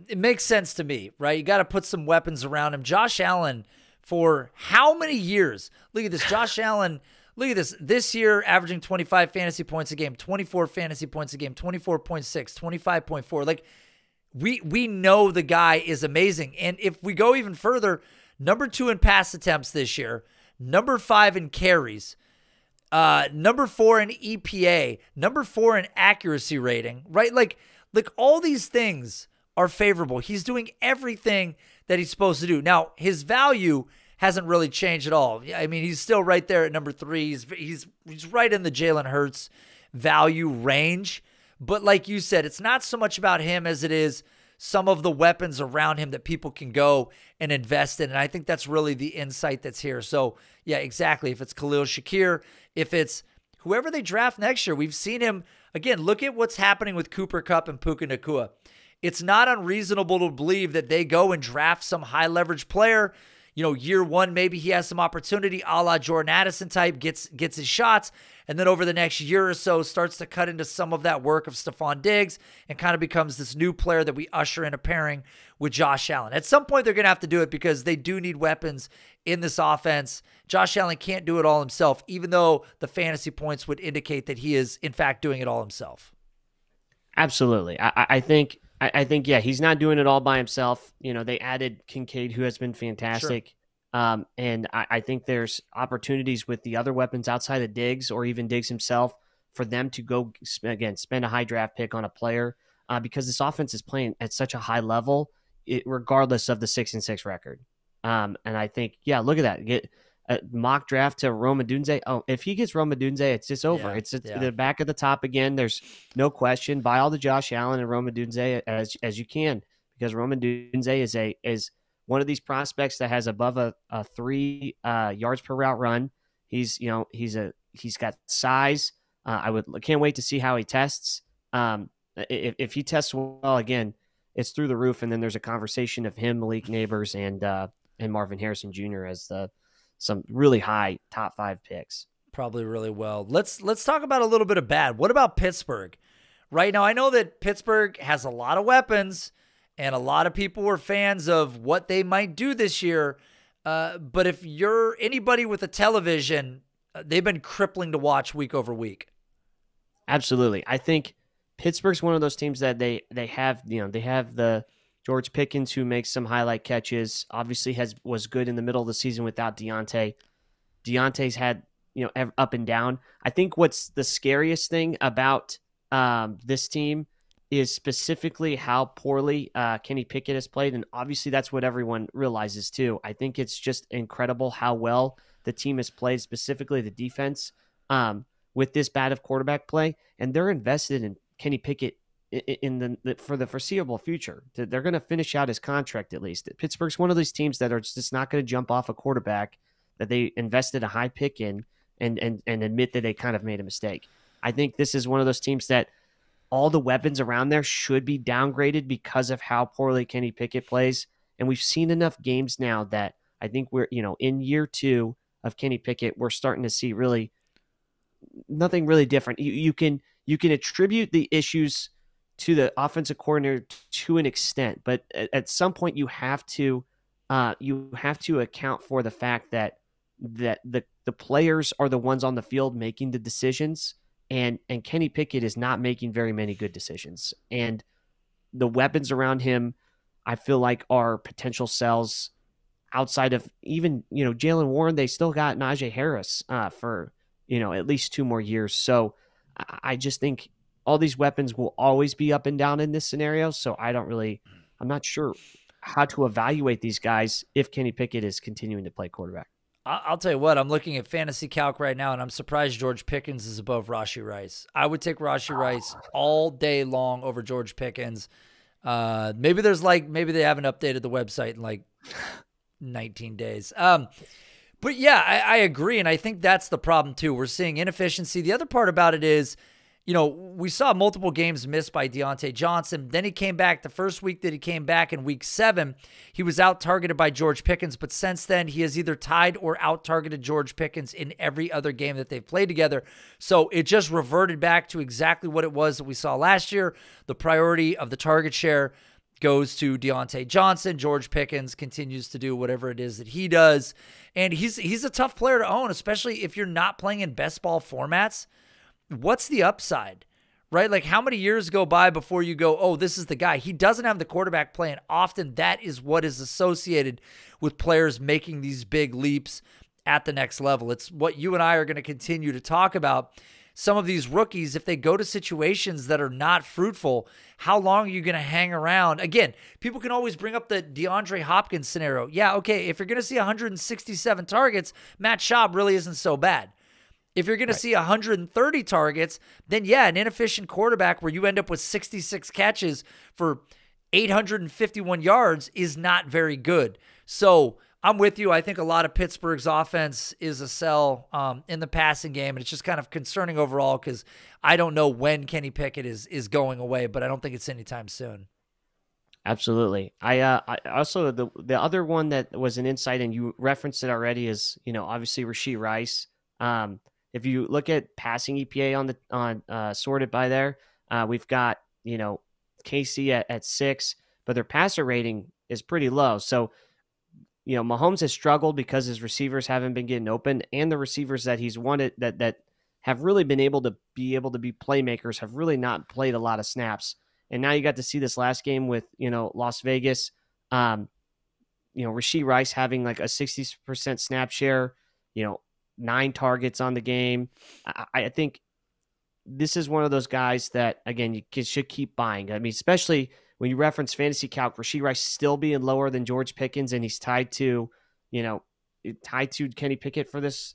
It makes sense to me, right? You got to put some weapons around him. Josh Allen, for how many years? Look at this. Josh Allen, look at this. This year, averaging 25 fantasy points a game, 24 fantasy points a game, 24.6, 25.4. Like, we know the guy is amazing. And if we go even further, number 2 in pass attempts this year, number 5 in carries, number 4 in EPA, number 4 in accuracy rating, right? Like all these things are favorable. He's doing everything that he's supposed to do. Now, his value hasn't really changed at all. I mean, he's still right there at number 3. He's right in the Jalen Hurts value range. But like you said, it's not so much about him as it is some of the weapons around him that people can go and invest in. And I think that's really the insight that's here. So, yeah, exactly. If it's Khalil Shakir, if it's whoever they draft next year, we've seen him. Again, look at what's happening with Cooper Kupp and Puka Nacua. It's not unreasonable to believe that they go and draft some high-leverage player. Year 1, maybe he has some opportunity, a la Jordan Addison type, gets his shots, and then over the next year or so starts to cut into some of that work of Stephon Diggs and kind of becomes this new player that we usher in a pairing with Josh Allen. At some point, they're going to have to do it because they do need weapons in this offense. Josh Allen can't do it all himself, even though the fantasy points would indicate that he is, in fact, doing it all himself. Absolutely. I think, yeah, he's not doing it all by himself. They added Kincaid, who has been fantastic. Sure. And I think there's opportunities with the other weapons outside of Diggs or even Diggs himself for them to go, again, spend a high draft pick on a player because this offense is playing at such a high level, regardless of the 6-6 record. And I think, yeah, look at that. Get a mock draft to Rome Odunze. Oh, if he gets Rome Odunze, it's just over. Yeah, it's the back at the top again. There's no question. Buy all the Josh Allen and Rome Odunze as you can, because Rome Odunze is one of these prospects that has above a 3 yards per route run. He's got size. I can't wait to see how he tests. If he tests well, again, it's through the roof. And then there's a conversation of him, Malik Neighbors, and Marvin Harrison Jr. as some really high top 5 picks. Probably really well. Let's talk about a little bit of bad. What about Pittsburgh? Right now, I know that Pittsburgh has a lot of weapons, and a lot of people were fans of what they might do this year. But if you're anybody with a television, they've been crippling to watch week over week. Absolutely. I think Pittsburgh's one of those teams that they have the George Pickens, who makes some highlight catches, obviously was good in the middle of the season without Deontay. Deontay's had, up and down. I think what's the scariest thing about this team is specifically how poorly Kenny Pickett has played. And obviously that's what everyone realizes too. I think it's just incredible how well the team has played, specifically the defense, with this bad of quarterback play. And they're invested in Kenny Pickett for the foreseeable future. They're going to finish out his contract at least. Pittsburgh's one of these teams that are just not going to jump off a quarterback that they invested a high pick in and admit that they kind of made a mistake. I think this is one of those teams that all the weapons around there should be downgraded because of how poorly Kenny Pickett plays. And we've seen enough games now that I think we're, in year 2 of Kenny Pickett, we're starting to see really nothing really different. You can attribute the issues to the offensive coordinator to an extent, but at some point you have to account for the fact that the players are the ones on the field making the decisions, and Kenny Pickett is not making very many good decisions. And the weapons around him, I feel like, are potential sells outside of even, Jalen Warren. They still got Najee Harris for at least 2 more years. So I just think all these weapons will always be up and down in this scenario. So I'm not sure how to evaluate these guys if Kenny Pickett is continuing to play quarterback. I'll tell you what, I'm looking at Fantasy Calc right now, and I'm surprised George Pickens is above Rashee Rice. I would take Rashee Rice all day long over George Pickens. Maybe they haven't updated the website in like 19 days. But yeah, I agree, and I think that's the problem too. We're seeing inefficiency. The other part about it is, we saw multiple games missed by Deontay Johnson. Then he came back. The first week that he came back in week 7, he was out-targeted by George Pickens. But since then, he has either tied or out-targeted George Pickens in every other game that they've played together. So it just reverted back to exactly what it was that we saw last year. The priority of the target share goes to Deontay Johnson. George Pickens continues to do whatever it is that he does. And he's a tough player to own, especially if you're not playing in best ball formats. What's the upside, right? Like, how many years go by before you go, oh, this is the guy? He doesn't have the quarterback playing often. That is what is associated with players making these big leaps at the next level. It's what you and I are going to continue to talk about. Some of these rookies, if they go to situations that are not fruitful, how long are you going to hang around? Again, people can always bring up the DeAndre Hopkins scenario. Yeah, okay, if you're going to see 167 targets, Matt Schaub really isn't so bad. If you're going to see 130 targets, then yeah, an inefficient quarterback where you end up with 66 catches for 851 yards is not very good. So I'm with you. I think a lot of Pittsburgh's offense is a sell in the passing game, and it's just kind of concerning overall because I don't know when Kenny Pickett is going away, but I don't think it's anytime soon. Absolutely. I also the other one that was an insight, and you referenced it already, is obviously Rashee Rice. If you look at passing EPA on sorted by there, we've got KC at 6, but their passer rating is pretty low. So Mahomes has struggled because his receivers haven't been getting open, and the receivers that he's wanted that have really been able to be playmakers have really not played a lot of snaps. And now you got to see this last game with Las Vegas. Rashee Rice having like a 60% snap share. 9 targets on the game. I think this is one of those guys that, again, you should keep buying. I mean, especially when you reference Fantasy Calc, Rashee Rice still being lower than George Pickens, and he's tied to Kenny Pickett for this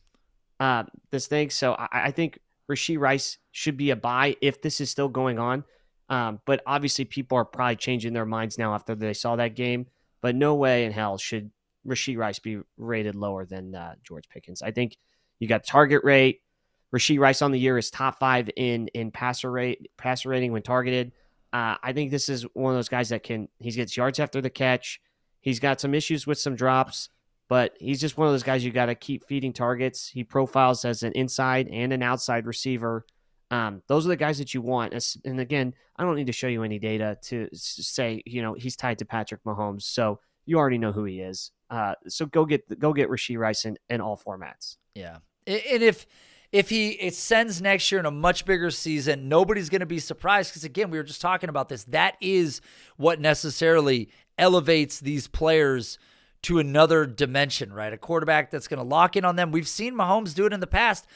thing. So I think Rashee Rice should be a buy if this is still going on. But obviously people are probably changing their minds now after they saw that game. But no way in hell should Rashee Rice be rated lower than George Pickens. I think you got target rate. Rashee Rice on the year is top 5 in passer rating when targeted. I think this is one of those guys that he gets yards after the catch. He's got some issues with some drops, but he's just one of those guys you got to keep feeding targets. He profiles as an inside and an outside receiver. Those are the guys that you want. And again, I don't need to show you any data to say, he's tied to Patrick Mahomes. So you already know who he is. So go get Rashee Rice in all formats. Yeah. And if he ascends next year in a much bigger season, nobody's going to be surprised because, again, we were just talking about this. That is what necessarily elevates these players to another dimension, right? A quarterback that's going to lock in on them. We've seen Mahomes do it in the past.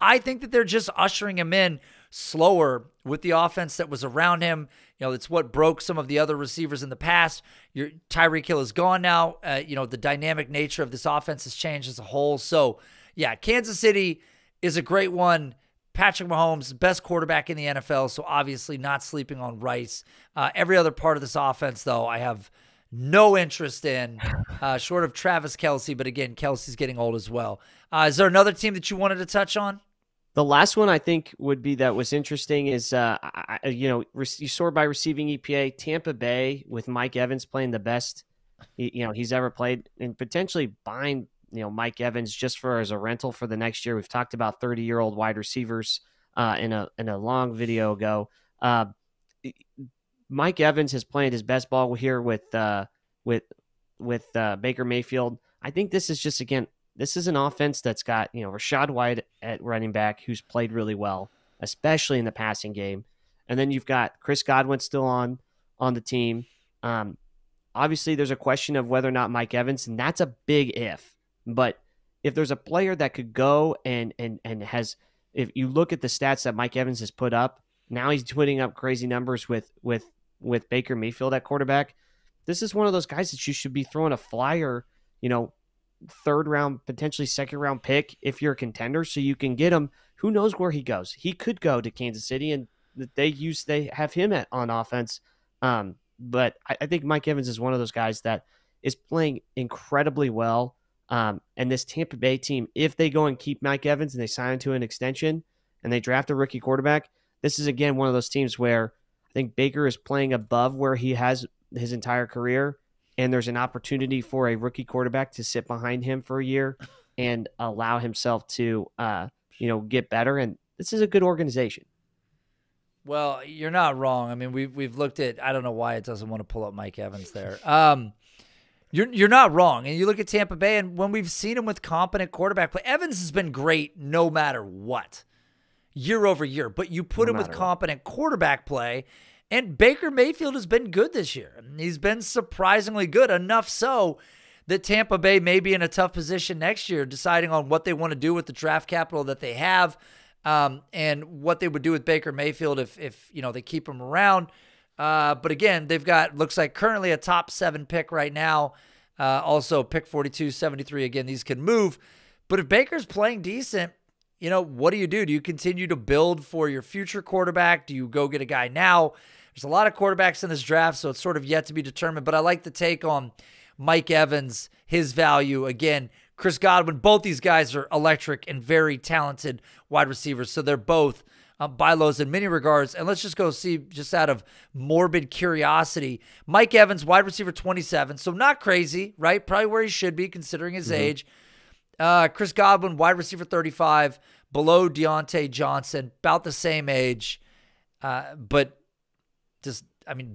I think that they're just ushering him in slower with the offense that was around him. It's what broke some of the other receivers in the past. Tyreek Hill is gone now. The dynamic nature of this offense has changed as a whole. So, yeah, Kansas City is a great one. Patrick Mahomes, best quarterback in the NFL, so obviously not sleeping on Rice. Every other part of this offense, though, I have no interest in, short of Travis Kelce. But again, Kelce's getting old as well. Is there another team that you wanted to touch on? The last one I think would be that was interesting is, you sort by receiving EPA, Tampa Bay with Mike Evans playing the best, he's ever played, and potentially buying, Mike Evans just as a rental for the next year. We've talked about 30-year-old wide receivers in a long video ago. Mike Evans has played his best ball here with Baker Mayfield. I think this is just, again, this is an offense that's got, Rachaad White at running back, who's played really well, especially in the passing game. And then you've got Chris Godwin still on the team. Obviously, there's a question of whether or not Mike Evans, and that's a big if. But if there's a player that could go and has, if you look at the stats that Mike Evans has put up, now he's putting up crazy numbers with Baker Mayfield at quarterback. This is one of those guys that you should be throwing a flyer, third round, potentially second round pick if you're a contender, so you can get him. Who knows where he goes? He could go to Kansas City, and they have him on offense. But I think Mike Evans is one of those guys that is playing incredibly well. And this Tampa Bay team, if they go and keep Mike Evans and they sign him to an extension and they draft a rookie quarterback, this is again one of those teams where I think Baker is playing above where he has his entire career, and there's an opportunity for a rookie quarterback to sit behind him for a year and allow himself to get better. And this is a good organization. Well, you're not wrong. I mean, we've looked at, I don't know why it doesn't want to pull up Mike Evans there. You're not wrong. And you look at Tampa Bay, and when we've seen him with competent quarterback play, Evans has been great no matter what, year over year. But you put him with competent quarterback play, and Baker Mayfield has been good this year. He's been surprisingly good, enough so that Tampa Bay may be in a tough position next year, deciding on what they want to do with the draft capital that they have, and what they would do with Baker Mayfield if they keep him around. But again, they've got, looks like currently a top 7 pick right now. Also pick 42, 73. Again, these can move. But if Baker's playing decent, what do you do? Do you continue to build for your future quarterback? Do you go get a guy now? There's a lot of quarterbacks in this draft, so it's sort of yet to be determined. But I like the take on Mike Evans, his value. Again, Chris Godwin, both these guys are electric and very talented wide receivers. So they're both buy lows in many regards. And let's just go see, just out of morbid curiosity, Mike Evans, wide receiver 27. So not crazy, right? Probably where he should be considering his age. Chris Godwin, wide receiver 35, below Deontay Johnson, about the same age. But just,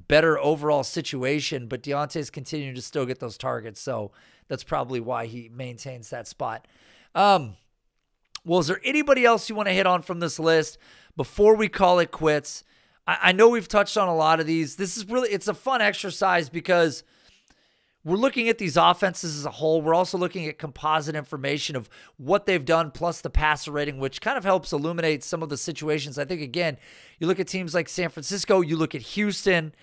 better overall situation. But Deontay's continuing to still get those targets. So that's probably why he maintains that spot. Well, is there anybody else you want to hit on from this list before we call it quits? I know we've touched on a lot of these. This is really, it's a fun exercise because we're looking at these offenses as a whole. We're also looking at composite information of what they've done plus the passer rating, which kind of helps illuminate some of the situations. I think, again, you look at teams like San Francisco, you look at Houston,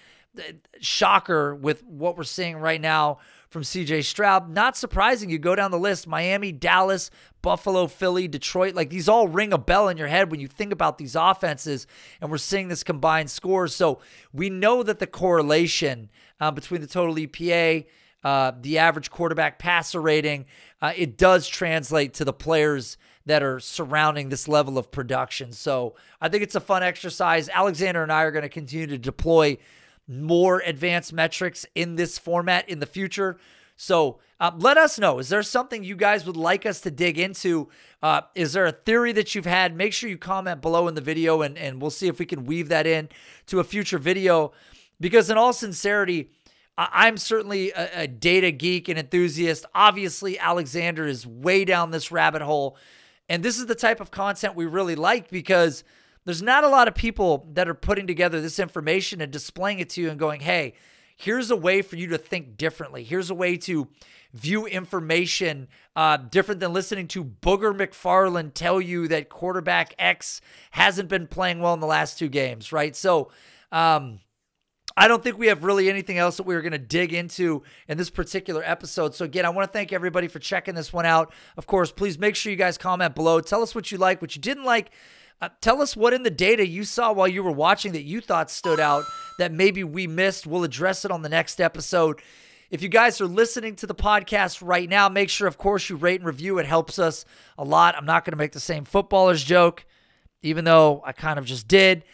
shocker with what we're seeing right now from C.J. Stroud. Not surprising. You go down the list, Miami, Dallas, Buffalo, Philly, Detroit. Like, these all ring a bell in your head when you think about these offenses, and we're seeing this combined scores. So we know that the correlation between the total EPA, the average quarterback passer rating, it does translate to the players that are surrounding this level of production. So I think it's a fun exercise. Alexander and I are going to continue to deploy more advanced metrics in this format in the future. So let us know. Is there something you guys would like us to dig into? Is there a theory that you've had? Make sure you comment below in the video, and we'll see if we can weave that in to a future video. Because in all sincerity, I'm certainly a data geek and enthusiast. Obviously, Alexander is way down this rabbit hole. And this is the type of content we really like, because there's not a lot of people that are putting together this information and displaying it to you and going, hey, here's a way for you to think differently. Here's a way to view information different than listening to Booger McFarland tell you that quarterback X hasn't been playing well in the last 2 games, right? So I don't think we have really anything else that we're going to dig into in this particular episode. So again, I want to thank everybody for checking this one out. Of course, please make sure you guys comment below. Tell us what you like, what you didn't like. Tell us what in the data you saw while you were watching that you thought stood out that maybe we missed. We'll address it on the next episode. If you guys are listening to the podcast right now, make sure, of course, you rate and review. It helps us a lot. I'm not going to make the same footballers joke, even though I kind of just did.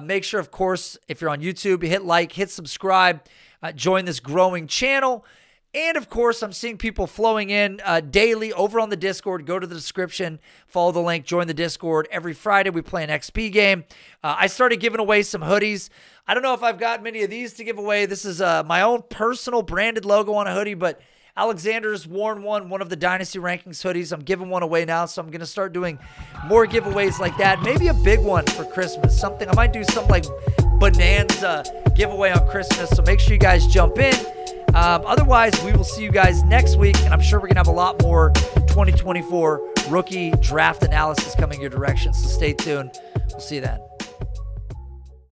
Make sure, of course, if you're on YouTube, hit like, hit subscribe, join this growing channel. And, of course, I'm seeing people flowing in daily over on the Discord. Go to the description, follow the link, join the Discord. Every Friday we play an XP game. I started giving away some hoodies. I don't know if I've got many of these to give away. This is my own personal branded logo on a hoodie, but Alexander's worn one of the Dynasty Rankings hoodies. I'm giving one away now, so I'm going to start doing more giveaways like that. Maybe a big one for Christmas. Something I might do some like bonanza giveaway on Christmas, so make sure you guys jump in. Otherwise, we will see you guys next week, and I'm sure we're going to have a lot more 2024 rookie draft analysis coming your direction, so stay tuned. We'll see you then.